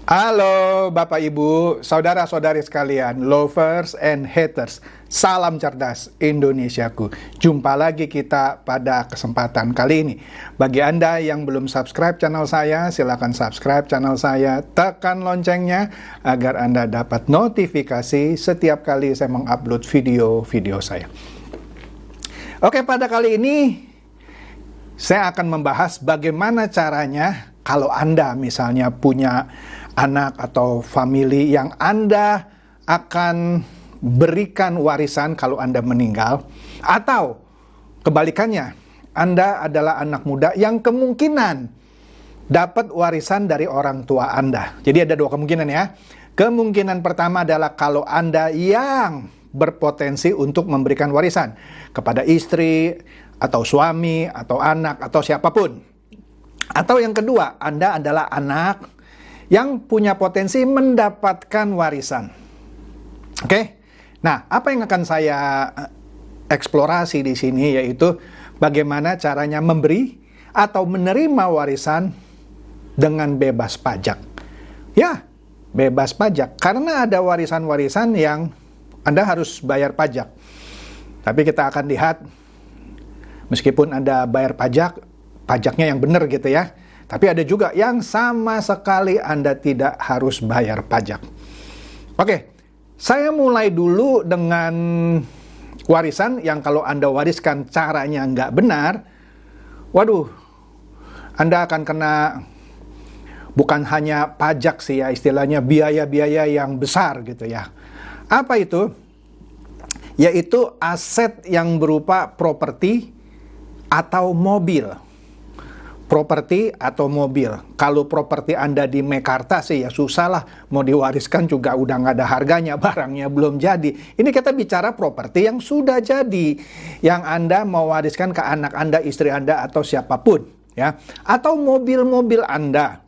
Halo Bapak Ibu, saudara-saudari sekalian, lovers and haters. Salam cerdas Indonesiaku. Jumpa lagi kita pada kesempatan kali ini. Bagi Anda yang belum subscribe channel saya, silakan subscribe channel saya, tekan loncengnya agar Anda dapat notifikasi setiap kali saya mengupload video-video saya. Oke, pada kali ini saya akan membahas bagaimana caranya kalau Anda misalnya punya anak atau family yang Anda akan berikan warisan kalau Anda meninggal, atau kebalikannya, Anda adalah anak muda yang kemungkinan dapat warisan dari orang tua Anda. Jadi ada dua kemungkinan ya. Kemungkinan pertama adalah kalau Anda yang berpotensi untuk memberikan warisan kepada istri, atau suami, atau anak, atau siapapun. Atau yang kedua, Anda adalah anak yang punya potensi mendapatkan warisan. Oke? Nah, apa yang akan saya eksplorasi di sini yaitu bagaimana caranya memberi atau menerima warisan dengan bebas pajak. Ya, bebas pajak. Karena ada warisan-warisan yang Anda harus bayar pajak. Tapi kita akan lihat, meskipun Anda bayar pajak, pajaknya yang benar gitu ya. Tapi ada juga yang sama sekali Anda tidak harus bayar pajak. Oke, saya mulai dulu dengan warisan yang kalau Anda wariskan caranya nggak benar, waduh, Anda akan kena bukan hanya pajak sih ya, istilahnya biaya-biaya yang besar gitu ya. Apa itu? Yaitu aset yang berupa properti atau mobil. Properti atau mobil. Kalau properti Anda di Mekarta sih ya susah lah, mau diwariskan juga udah nggak ada harganya, barangnya belum jadi. Ini kita bicara properti yang sudah jadi, yang Anda mau wariskan ke anak Anda, istri Anda, atau siapapun ya. Atau mobil-mobil Anda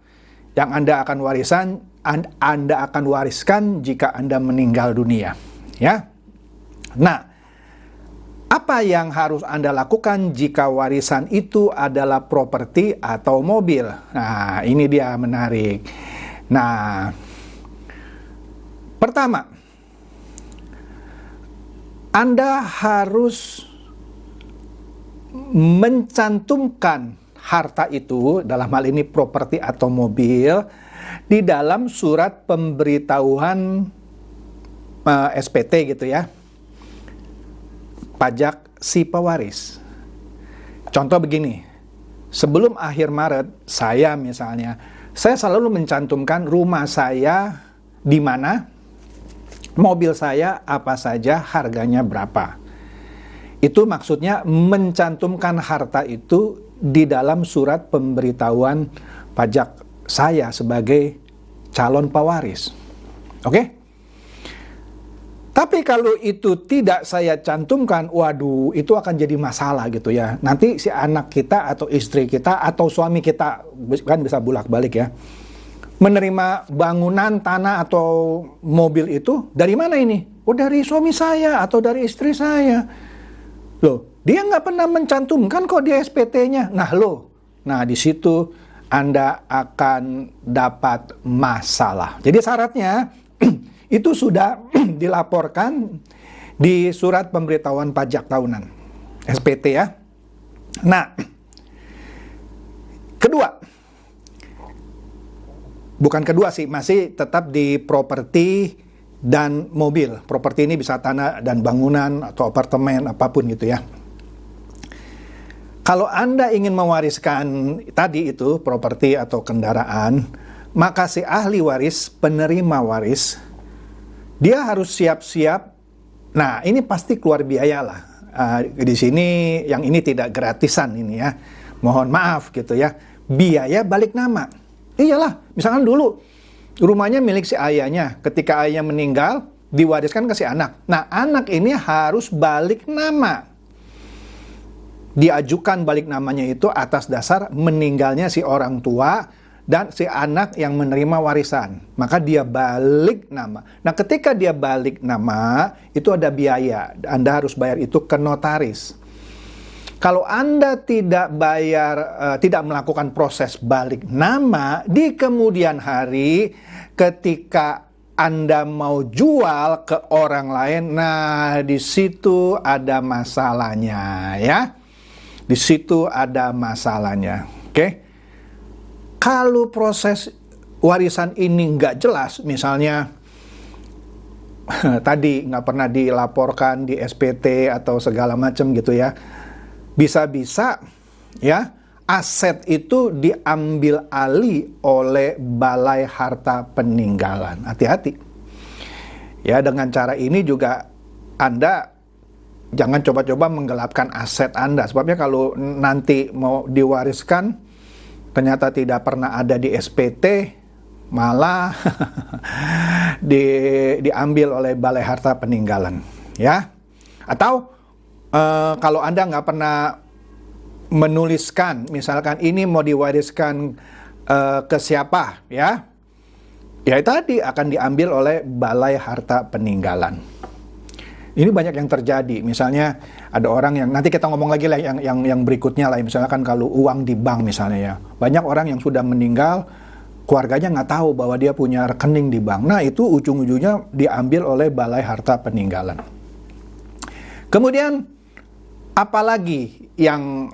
yang Anda akan Anda akan wariskan jika Anda meninggal dunia ya. Nah, apa yang harus Anda lakukan jika warisan itu adalah properti atau mobil? Nah, ini dia menarik. Nah, pertama, Anda harus mencantumkan harta itu, dalam hal ini properti atau mobil, di dalam surat pemberitahuan SPT gitu ya. Pajak si pewaris. Contoh begini, sebelum akhir Maret, saya selalu mencantumkan rumah saya di mana, mobil saya apa saja, harganya berapa. Itu maksudnya mencantumkan harta itu di dalam surat pemberitahuan pajak saya sebagai calon pewaris. Oke? Tapi kalau itu tidak saya cantumkan, waduh, itu akan jadi masalah gitu ya. Nanti si anak kita atau istri kita atau suami kita, kan bisa bolak-balik ya, menerima bangunan, tanah atau mobil itu dari mana ini? Oh, dari suami saya atau dari istri saya. Loh, dia nggak pernah mencantumkan kok di SPT-nya. Nah di situ Anda akan dapat masalah. Jadi syaratnya itu sudah dilaporkan di surat pemberitahuan pajak tahunan, SPT ya. Nah, bukan kedua sih, masih tetap di properti dan mobil. Properti ini bisa tanah dan bangunan atau apartemen, apapun gitu ya. Kalau Anda ingin mewariskan tadi itu, properti atau kendaraan, maka si ahli waris, penerima waris, dia harus siap-siap. Nah, ini pasti keluar biaya lah. Di sini yang ini tidak gratisan ini ya. Mohon maaf gitu ya. Biaya balik nama. Iyalah, misalkan dulu rumahnya milik si ayahnya. Ketika ayahnya meninggal, diwariskan ke si anak. Nah, anak ini harus balik nama. Diajukan balik namanya itu atas dasar meninggalnya si orang tua dan si anak yang menerima warisan. Maka dia balik nama. Nah, ketika dia balik nama, itu ada biaya. Anda harus bayar itu ke notaris. Kalau Anda tidak bayar, tidak melakukan proses balik nama di kemudian hari, ketika Anda mau jual ke orang lain, nah di situ ada masalahnya, ya. Di situ ada masalahnya, oke? Kalau proses warisan ini nggak jelas, misalnya tadi nggak pernah dilaporkan di SPT atau segala macam gitu ya, bisa-bisa ya aset itu diambil alih oleh Balai Harta Peninggalan. Hati-hati. Ya, dengan cara ini juga Anda jangan coba-coba menggelapkan aset Anda. Sebabnya kalau nanti mau diwariskan ternyata tidak pernah ada di SPT, malah diambil oleh Balai Harta Peninggalan, ya. Atau kalau Anda nggak pernah menuliskan, misalkan ini mau diwariskan ke siapa, ya tadi akan diambil oleh Balai Harta Peninggalan. Ini banyak yang terjadi. Misalnya ada orang yang, nanti kita ngomong lagi lah yang berikutnya lah. Misalkan kalau uang di bank misalnya ya, banyak orang yang sudah meninggal, keluarganya nggak tahu bahwa dia punya rekening di bank. Nah itu ujung-ujungnya diambil oleh Balai Harta Peninggalan. Kemudian apalagi yang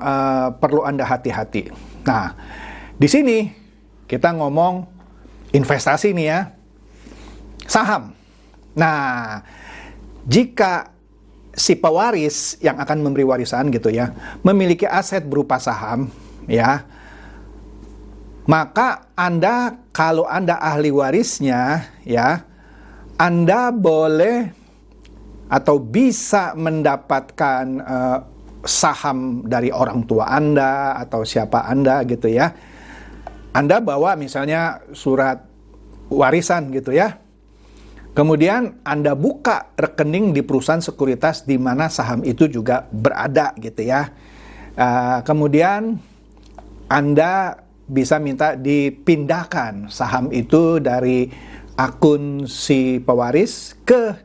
perlu Anda hati-hati? Nah, di sini kita ngomong investasi nih ya, saham. Nah, jika si pewaris yang akan memberi warisan gitu ya, memiliki aset berupa saham, ya, maka Anda, kalau Anda ahli warisnya, ya, Anda boleh atau bisa mendapatkan saham dari orang tua Anda atau siapa Anda gitu ya. Anda bawa misalnya surat warisan gitu ya. Kemudian Anda buka rekening di perusahaan sekuritas di mana saham itu juga berada gitu ya. Kemudian Anda bisa minta dipindahkan saham itu dari akun si pewaris ke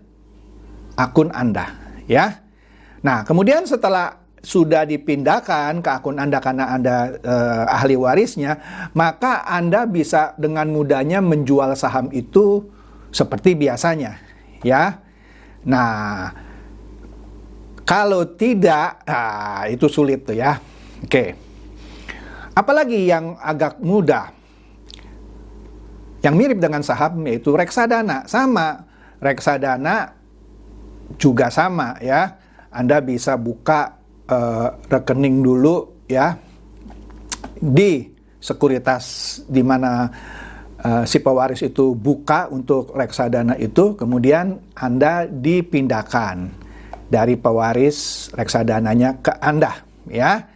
akun Anda, ya. Nah, kemudian setelah sudah dipindahkan ke akun Anda karena Anda ahli warisnya, maka Anda bisa dengan mudahnya menjual saham itu seperti biasanya, ya. Nah, kalau tidak, itu sulit tuh ya. Oke. Apalagi yang agak mudah, yang mirip dengan saham yaitu reksadana. Sama, reksadana juga sama ya. Anda bisa buka rekening dulu ya di sekuritas di mana si pewaris itu buka untuk reksadana itu, kemudian Anda dipindahkan dari pewaris reksadananya ke Anda ya.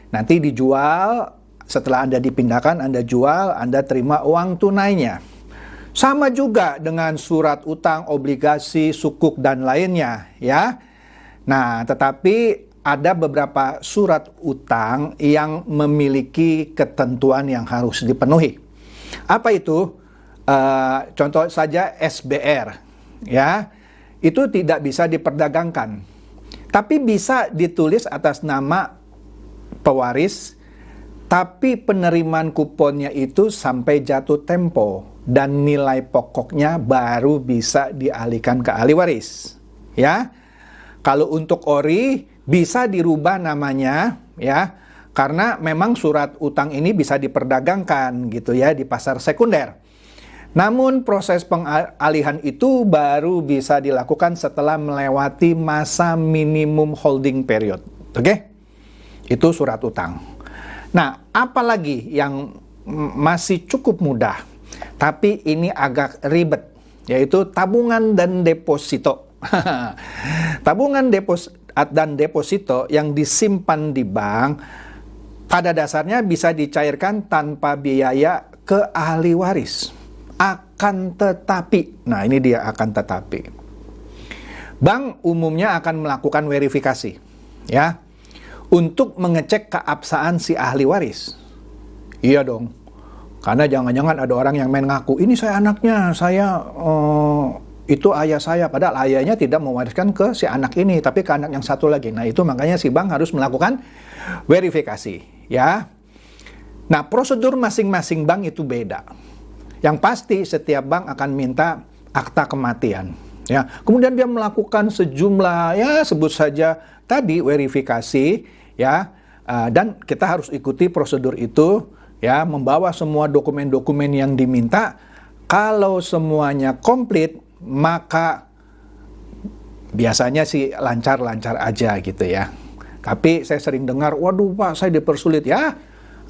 Nanti dijual, setelah Anda dipindahkan, Anda jual, Anda terima uang tunainya. Sama juga dengan surat utang, obligasi, sukuk, dan lainnya, ya. Nah, tetapi ada beberapa surat utang yang memiliki ketentuan yang harus dipenuhi. Apa itu? Contoh saja SBR, ya. Itu tidak bisa diperdagangkan, tapi bisa ditulis atas nama pewaris, tapi penerimaan kuponnya itu sampai jatuh tempo. Dan nilai pokoknya baru bisa dialihkan ke ahli waris, ya. Kalau untuk ori bisa dirubah namanya, ya, karena memang surat utang ini bisa diperdagangkan gitu ya di pasar sekunder. Namun proses pengalihan itu baru bisa dilakukan setelah melewati masa minimum holding period, oke? Itu surat utang. Nah, apalagi yang masih cukup mudah, tapi ini agak ribet, yaitu tabungan dan deposito. Tabungan dan deposito yang disimpan di bank pada dasarnya bisa dicairkan tanpa biaya ke ahli waris. Akan tetapi, nah ini dia akan tetapi, bank umumnya akan melakukan verifikasi, ya, untuk mengecek keabsahan si ahli waris. Iya dong. Karena jangan-jangan ada orang yang main ngaku, ini saya anaknya, saya itu ayah saya, padahal ayahnya tidak mewariskan ke si anak ini, tapi ke anak yang satu lagi. Nah, itu makanya si bank harus melakukan verifikasi, ya. Nah, prosedur masing-masing bank itu beda. Yang pasti setiap bank akan minta akta kematian, ya. Kemudian dia melakukan sejumlah, ya sebut saja tadi verifikasi, ya. Dan kita harus ikuti prosedur itu, ya, membawa semua dokumen-dokumen yang diminta. Kalau semuanya komplit, maka biasanya sih lancar-lancar aja gitu ya. Tapi saya sering dengar, waduh Pak, saya dipersulit. Ya,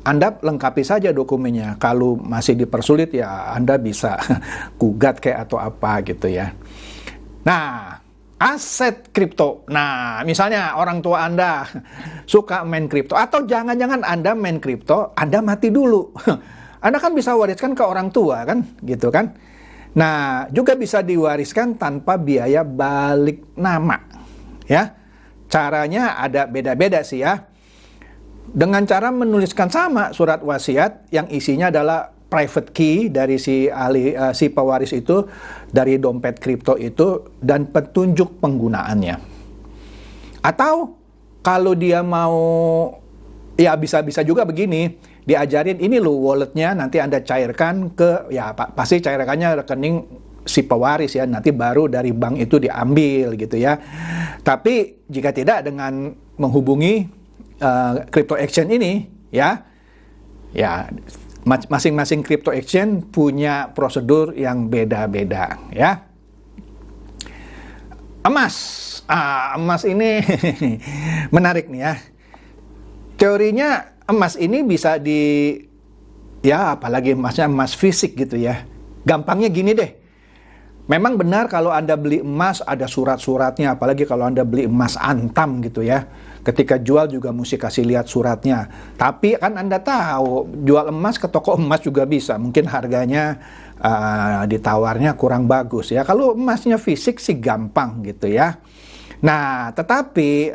Anda lengkapi saja dokumennya. Kalau masih dipersulit, ya Anda bisa gugat kayak atau apa gitu ya. Nah, aset kripto. Nah, misalnya orang tua Anda suka main kripto, atau jangan-jangan Anda main kripto, Anda mati dulu. Anda kan bisa wariskan ke orang tua kan, gitu kan. Nah, juga bisa diwariskan tanpa biaya balik nama, ya. Caranya ada beda-beda sih ya. Dengan cara menuliskan sama surat wasiat yang isinya adalah private key dari si pewaris itu, dari dompet kripto itu, dan petunjuk penggunaannya. Atau kalau dia mau, ya bisa juga begini, diajarin ini loh walletnya, nanti Anda cairkan ke, ya pasti cairkannya rekening si pewaris ya, nanti baru dari bank itu diambil gitu ya. Tapi jika tidak, dengan menghubungi crypto exchange ini, ya masing-masing crypto exchange punya prosedur yang beda-beda ya. Emas ini menarik nih ya. Teorinya emas ini bisa apalagi emas fisik gitu ya. Gampangnya gini deh. Memang benar kalau Anda beli emas ada surat-suratnya, apalagi kalau Anda beli emas antam gitu ya. Ketika jual juga mesti kasih lihat suratnya. Tapi kan Anda tahu, jual emas ke toko emas juga bisa. Mungkin harganya ditawarnya kurang bagus ya. Kalau emasnya fisik sih gampang gitu ya. Nah, tetapi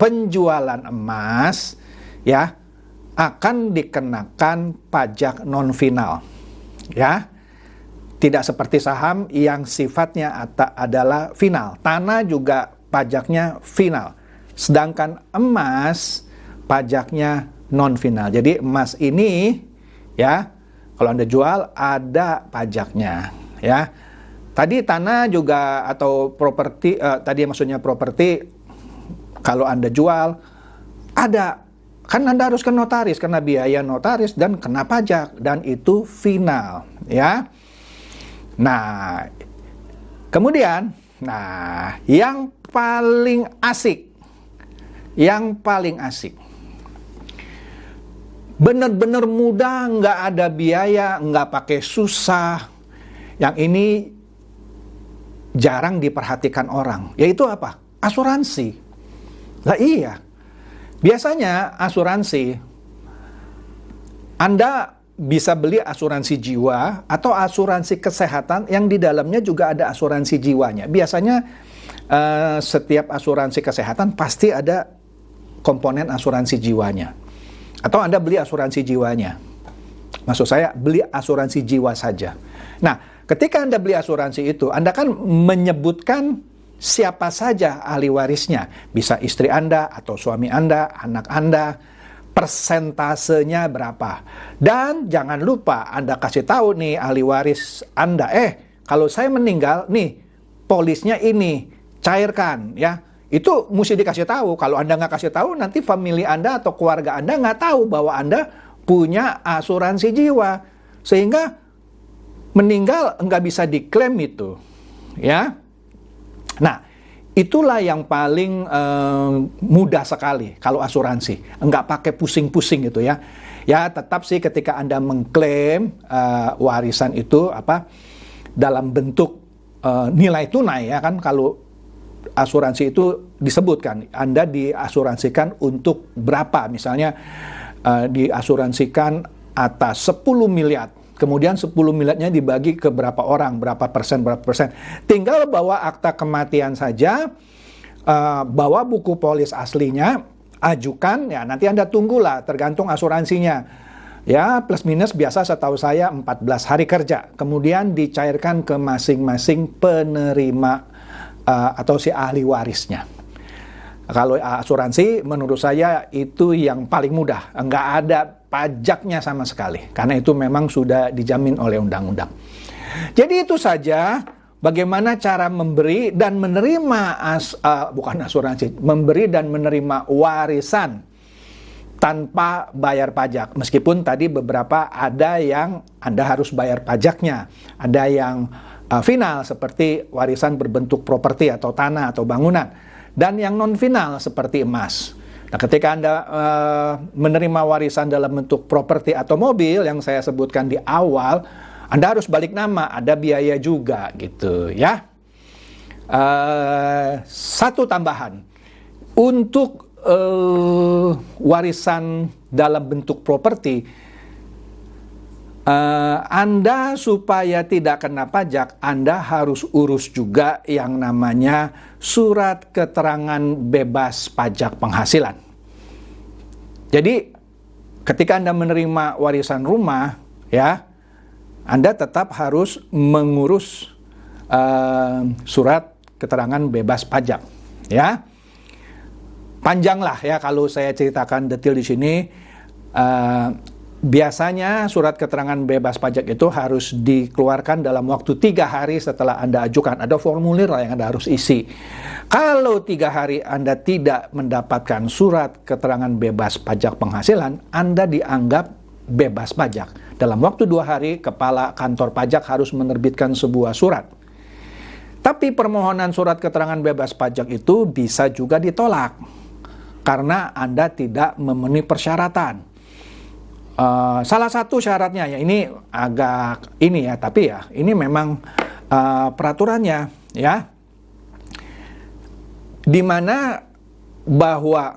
penjualan emas ya akan dikenakan pajak non-final, ya. Tidak seperti saham yang sifatnya adalah final. Tanah juga pajaknya final. Sedangkan emas pajaknya non-final. Jadi emas ini, ya, kalau Anda jual ada pajaknya, ya. Tadi tanah juga atau properti, tadi maksudnya properti, kalau Anda jual ada. Kan Anda harus ke notaris, kena biaya notaris dan kena pajak, dan itu final, ya. Nah, kemudian, yang paling asik, bener-bener mudah, nggak ada biaya, nggak pakai susah. Yang ini jarang diperhatikan orang, yaitu apa? Asuransi. Lah iya. Biasanya asuransi, Anda bisa beli asuransi jiwa atau asuransi kesehatan yang di dalamnya juga ada asuransi jiwanya. Biasanya setiap asuransi kesehatan pasti ada komponen asuransi jiwanya. Atau Anda beli asuransi jiwanya. Maksud saya beli asuransi jiwa saja. Nah, ketika Anda beli asuransi itu, Anda kan menyebutkan siapa saja ahli warisnya. Bisa istri Anda atau suami Anda, anak Anda, persentasenya berapa. Dan jangan lupa Anda kasih tahu nih ahli waris Anda, kalau saya meninggal nih, polisnya ini, cairkan ya. Itu mesti dikasih tahu. Kalau Anda nggak kasih tahu, nanti famili Anda atau keluarga Anda nggak tahu bahwa Anda punya asuransi jiwa. Sehingga meninggal nggak bisa diklaim itu, ya. Nah, itulah yang paling mudah sekali kalau asuransi. Enggak pakai pusing-pusing gitu ya. Ya, tetap sih ketika Anda mengklaim warisan itu dalam bentuk nilai tunai ya kan, kalau asuransi itu disebutkan Anda diasuransikan untuk berapa, misalnya diasuransikan atas 10 miliar. Kemudian 10 miliarnya dibagi ke berapa orang, berapa persen. Tinggal bawa akta kematian saja, bawa buku polis aslinya, ajukan, ya nanti Anda tunggulah, tergantung asuransinya. Ya, plus minus biasa setahu saya 14 hari kerja. Kemudian dicairkan ke masing-masing penerima atau si ahli warisnya. Kalau asuransi, menurut saya itu yang paling mudah. Nggak ada pajaknya sama sekali. Karena itu memang sudah dijamin oleh undang-undang. Jadi itu saja bagaimana cara memberi dan menerima, bukan asuransi, memberi dan menerima warisan tanpa bayar pajak. Meskipun tadi beberapa ada yang Anda harus bayar pajaknya. Ada yang final seperti warisan berbentuk properti atau tanah atau bangunan. Dan yang non-final seperti emas. Nah, ketika Anda menerima warisan dalam bentuk properti atau mobil yang saya sebutkan di awal, Anda harus balik nama, ada biaya juga gitu ya. Satu tambahan. Untuk warisan dalam bentuk properti, Anda supaya tidak kena pajak, Anda harus urus juga yang namanya surat keterangan bebas pajak penghasilan. Jadi ketika Anda menerima warisan rumah, ya, Anda tetap harus mengurus surat keterangan bebas pajak, ya. Panjang lah ya kalau saya ceritakan detail di sini. Biasanya surat keterangan bebas pajak itu harus dikeluarkan dalam waktu 3 hari setelah Anda ajukan. Ada formulir lah yang Anda harus isi. Kalau 3 hari Anda tidak mendapatkan surat keterangan bebas pajak penghasilan, Anda dianggap bebas pajak. Dalam waktu 2 hari, kepala kantor pajak harus menerbitkan sebuah surat. Tapi permohonan surat keterangan bebas pajak itu bisa juga ditolak karena Anda tidak memenuhi persyaratan. Salah satu syaratnya, ya ini agak ini ya, tapi ya ini memang peraturannya ya, di mana bahwa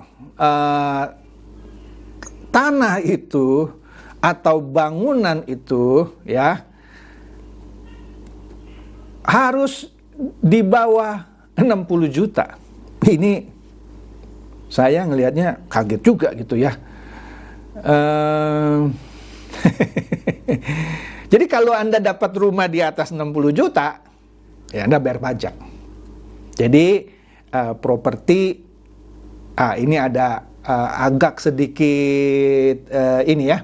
tanah itu atau bangunan itu ya harus di bawah 60 juta. Ini saya ngelihatnya kaget juga gitu ya. Jadi kalau Anda dapat rumah di atas 60 juta, ya Anda bayar pajak. Jadi properti, ini ada agak sedikit ini ya,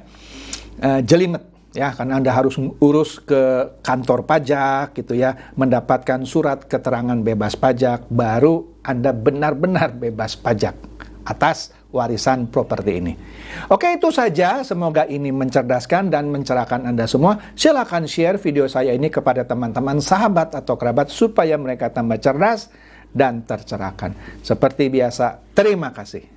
jelimet ya, karena Anda harus urus ke kantor pajak gitu ya, mendapatkan surat keterangan bebas pajak, baru Anda benar-benar bebas pajak atas warisan properti ini. Oke, itu saja. Semoga ini mencerdaskan dan mencerahkan Anda semua. Silakan share video saya ini kepada teman-teman, sahabat atau kerabat supaya mereka tambah cerdas dan tercerahkan. Seperti biasa, terima kasih.